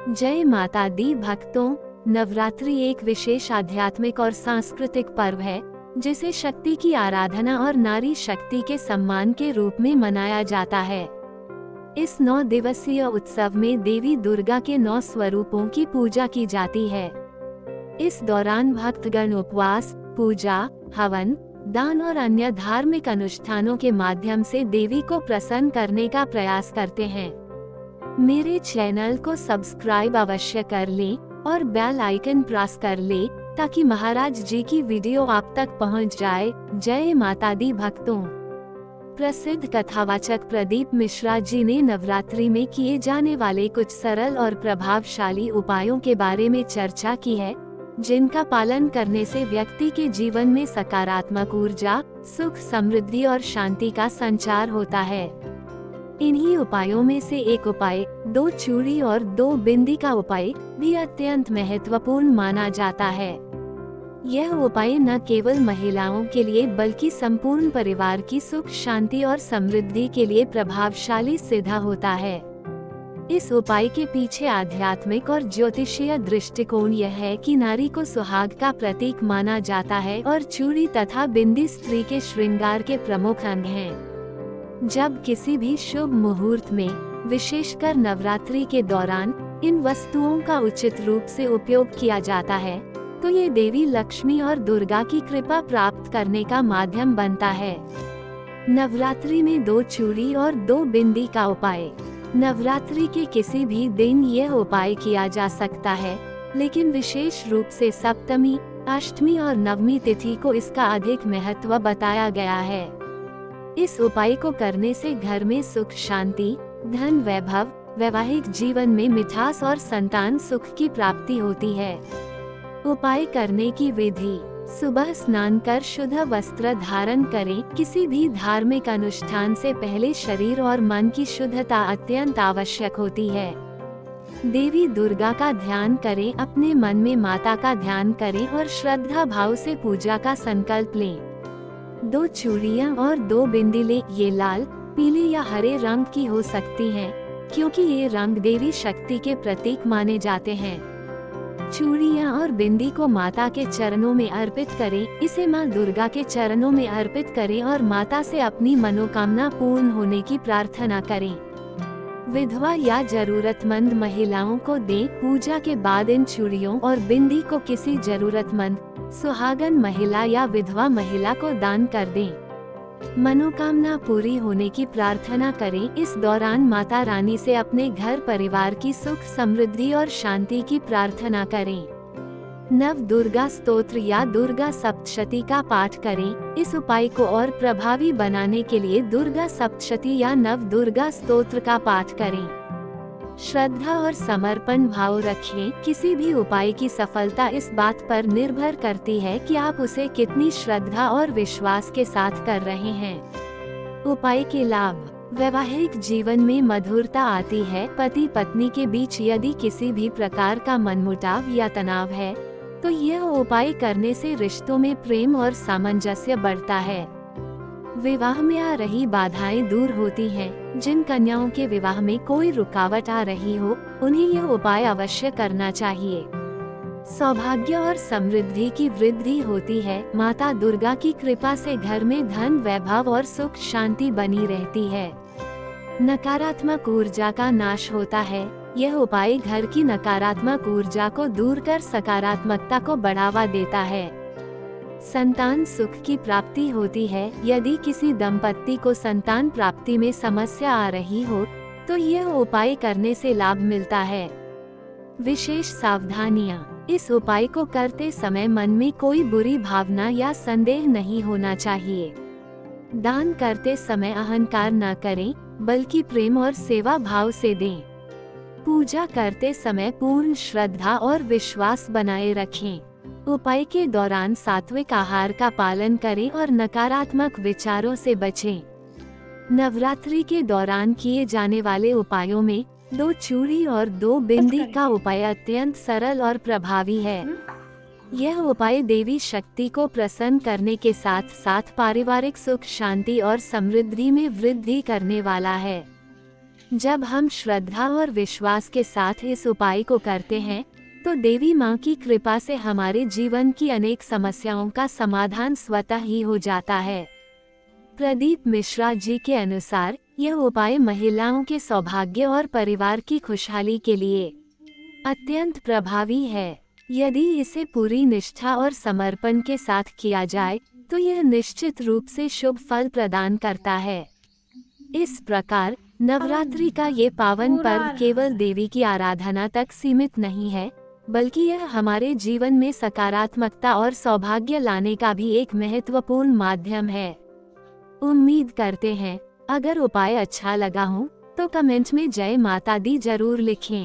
जय माता दी भक्तों, नवरात्रि एक विशेष आध्यात्मिक और सांस्कृतिक पर्व है जिसे शक्ति की आराधना और नारी शक्ति के सम्मान के रूप में मनाया जाता है। इस 9 दिवसीय उत्सव में देवी दुर्गा के 9 स्वरूपों की पूजा की जाती है। इस दौरान भक्तगण उपवास, पूजा, हवन, दान और अन्य धार्मिक अनुष्ठानों के माध्यम से देवी को प्रसन्न करने का प्रयास करते हैं। मेरे चैनल को सब्सक्राइब अवश्य कर लें और बेल आइकन प्रेस कर लें ताकि महाराज जी की वीडियो आप तक पहुंच जाए। जय माता दी भक्तों। प्रसिद्ध कथावाचक प्रदीप मिश्रा जी ने नवरात्रि में किए जाने वाले कुछ सरल और प्रभावशाली उपायों के बारे में चर्चा की है, जिनका पालन करने से व्यक्ति के जीवन में सकारात्मक ऊर्जा, सुख, समृद्धि और शांति का संचार होता है। इन्हीं उपायों में से एक उपाय 2 चूड़ी और 2 बिंदी का उपाय भी अत्यंत महत्वपूर्ण माना जाता है। यह उपाय न केवल महिलाओं के लिए बल्कि संपूर्ण परिवार की सुख, शांति और समृद्धि के लिए प्रभावशाली सिद्ध होता है। इस उपाय के पीछे आध्यात्मिक और ज्योतिषीय दृष्टिकोण यह है कि नारी को सुहाग का प्रतीक माना जाता है और चूड़ी तथा बिंदी स्त्री के श्रृंगार के प्रमुख अंग हैं। जब किसी भी शुभ मुहूर्त में, विशेषकर नवरात्रि के दौरान, इन वस्तुओं का उचित रूप से उपयोग किया जाता है, तो ये देवी लक्ष्मी और दुर्गा की कृपा प्राप्त करने का माध्यम बनता है। नवरात्रि में 2 चूड़ी और 2 बिंदी का उपाय। नवरात्रि के किसी भी दिन यह उपाय किया जा सकता है, लेकिन विशेष रूप से सप्तमी, अष्टमी और नवमी तिथि को इसका अधिक महत्व बताया गया है। इस उपाय को करने से घर में सुख, शांति, धन, वैभव, वैवाहिक जीवन में मिठास और संतान सुख की प्राप्ति होती है। उपाय करने की विधि। सुबह स्नान कर शुद्ध वस्त्र धारण करें। किसी भी धार्मिक अनुष्ठान से पहले शरीर और मन की शुद्धता अत्यंत आवश्यक होती है। देवी दुर्गा का ध्यान करें। अपने मन में माता का ध्यान करें और श्रद्धा भाव से पूजा का संकल्प लें। 2 चूड़ियाँ और 2 बिंदी लें। ये लाल, पीले या हरे रंग की हो सकती हैं, क्योंकि ये रंग देवी शक्ति के प्रतीक माने जाते हैं। चूड़ियाँ और बिंदी को माता के चरणों में अर्पित करें। इसे माँ दुर्गा के चरणों में अर्पित करें और माता से अपनी मनोकामना पूर्ण होने की प्रार्थना करें। विधवा या जरूरतमंद महिलाओं को दें। पूजा के बाद इन चूड़ियों और बिंदी को किसी जरूरतमंद, सुहागन महिला या विधवा महिला को दान कर दें। मनोकामना पूरी होने की प्रार्थना करें। इस दौरान माता रानी से अपने घर परिवार की सुख, समृद्धि और शांति की प्रार्थना करें। नव दुर्गा स्तोत्र या दुर्गा सप्तशती का पाठ करें। इस उपाय को और प्रभावी बनाने के लिए दुर्गा सप्तशती या नव दुर्गा स्तोत्र का पाठ करें। श्रद्धा और समर्पण भाव रखें। किसी भी उपाय की सफलता इस बात पर निर्भर करती है कि आप उसे कितनी श्रद्धा और विश्वास के साथ कर रहे हैं। उपाय के लाभ। वैवाहिक जीवन में मधुरता आती है। पति पत्नी के बीच यदि किसी भी प्रकार का मनमुटाव या तनाव है, तो यह उपाय करने से रिश्तों में प्रेम और सामंजस्य बढ़ता है। विवाह में आ रही बाधाएं दूर होती हैं। जिन कन्याओं के विवाह में कोई रुकावट आ रही हो, उन्हें यह उपाय अवश्य करना चाहिए। सौभाग्य और समृद्धि की वृद्धि होती है। माता दुर्गा की कृपा से घर में धन, वैभव और सुख शांति बनी रहती है। नकारात्मक ऊर्जा का नाश होता है। यह उपाय घर की नकारात्मक ऊर्जा को दूर कर सकारात्मकता को बढ़ावा देता है। संतान सुख की प्राप्ति होती है। यदि किसी दंपत्ति को संतान प्राप्ति में समस्या आ रही हो, तो यह उपाय करने से लाभ मिलता है। विशेष सावधानियाँ। इस उपाय को करते समय मन में कोई बुरी भावना या संदेह नहीं होना चाहिए। दान करते समय अहंकार न करें, बल्कि प्रेम और सेवा भाव से दें। पूजा करते समय पूर्ण श्रद्धा और विश्वास बनाए रखें। उपाय के दौरान सात्विक आहार का पालन करें और नकारात्मक विचारों से बचें। नवरात्रि के दौरान किए जाने वाले उपायों में 2 चूड़ी और 2 बिंदी का उपाय अत्यंत सरल और प्रभावी है। यह उपाय देवी शक्ति को प्रसन्न करने के साथ साथ पारिवारिक सुख, शांति और समृद्धि में वृद्धि करने वाला है। जब हम श्रद्धा और विश्वास के साथ इस उपाय को करते हैं, तो देवी माँ की कृपा से हमारे जीवन की अनेक समस्याओं का समाधान स्वतः ही हो जाता है। प्रदीप मिश्रा जी के अनुसार यह उपाय महिलाओं के सौभाग्य और परिवार की खुशहाली के लिए अत्यंत प्रभावी है। यदि इसे पूरी निष्ठा और समर्पण के साथ किया जाए, तो यह निश्चित रूप से शुभ फल प्रदान करता है। इस प्रकार नवरात्रि का ये पावन पर्व केवल देवी की आराधना तक सीमित नहीं है, बल्कि यह हमारे जीवन में सकारात्मकता और सौभाग्य लाने का भी एक महत्वपूर्ण माध्यम है। उम्मीद करते हैं, अगर उपाय अच्छा लगा हो, तो कमेंट में जय माता दी जरूर लिखें।